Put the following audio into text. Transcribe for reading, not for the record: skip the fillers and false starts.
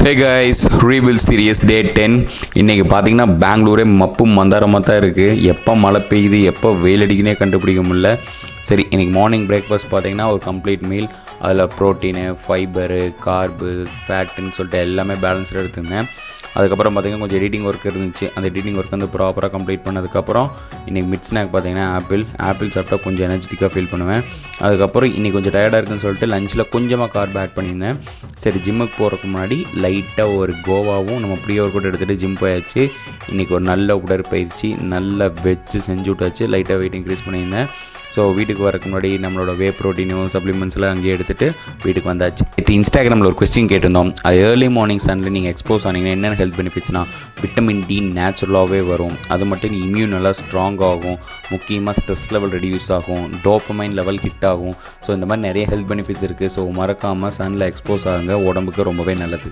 Hey guys, rebuild serious டே 10. இன்றைக்கி பார்த்தீங்கன்னா பெங்களூரே மப்பும் மந்தாரமாக தான் இருக்குது. எப்போ மழை பெய்யுது எப்போ வெயில் அடிக்குனே கண்டுபிடிக்க முடியல. சரி, இன்றைக்கி மார்னிங் பிரேக்ஃபாஸ்ட் பார்த்தீங்கன்னா ஒரு கம்ப்ளீட் மீல். அதில் ப்ரோட்டீனு, ஃபைபரு, கார்பு, ஃபேட்டுன்னு சொல்லிட்டு எல்லாமே பேலன்ஸ்டாக எடுத்துருந்தேன். அதுக்கப்புறம் பார்த்திங்கன்னா கொஞ்சம் எடிட்டிங் ஒர்க் இருந்துச்சு. அந்த எடிட்டிங் ஒர்க் வந்து ப்ராப்பராக கம்ப்ளீட் பண்ணதுக்கப்புறம் இன்றைக்கி மிட் ஸ்நாக் பார்த்திங்கன்னா ஆப்பிள் சாப்பிட்டா கொஞ்சம் எனர்ஜெட்டிக்காக ஃபீல் பண்ணுவேன். அதுக்கப்புறம் இன்றைக்கி கொஞ்சம் டயர்டாக இருக்குன்னு சொல்லிட்டு லஞ்சில் கொஞ்சமாக கார்ப் ஆட் பண்ணியிருந்தேன். சரி, ஜிம்முக்கு போகிறதுக்கு முன்னாடி லைட்டாக ஒரு கோவாவும் நம்ம ப்ரீ ஒர்க் அவுட் எடுத்துகிட்டு ஜிம் போயாச்சு. இன்றைக்கி ஒரு நல்ல உடற்பயிற்சி நல்ல வெஜ்ஜு செஞ்சு விட்டாச்சு. லைட்டாக வெயிட் இன்க்ரீஸ் பண்ணியிருந்தேன். ஸோ வீட்டுக்கு வரக்கு முன்னாடி நம்மளோட வே ப்ரோட்டீனும் சப்ளிமெண்ட்ஸ்லாம் அங்கேயே எடுத்துகிட்டு வீட்டுக்கு வந்தாச்சு. இது இன்ஸ்டாகிராமில் ஒரு கொஸ்டின் கேட்டிருந்தோம். அது ஏர்லி மார்னிங் சன்னில் நீங்கள் எக்ஸ்போஸ் ஆனீங்கன்னா என்னென்ன ஹெல்த் பெனிஃபிட்ஸ்னால் விட்டமின் டி நேச்சுரலாகவே வரும். அது மட்டும் இம்யூன் நல்லா ஸ்ட்ராங் ஆகும். முக்கியமாக ஸ்ட்ரெஸ் லெவல் ரெடியூஸ் ஆகும். டோப்பமைன் லெவல் ஹிட் ஆகும். ஸோ இந்த மாதிரி நிறைய ஹெல்த் பெனிஃபிட்ஸ் இருக்குது. ஸோ மறக்காமல் சன்னில் எக்ஸ்போஸ் ஆகுங்க, உடம்புக்கு ரொம்பவே நல்லது.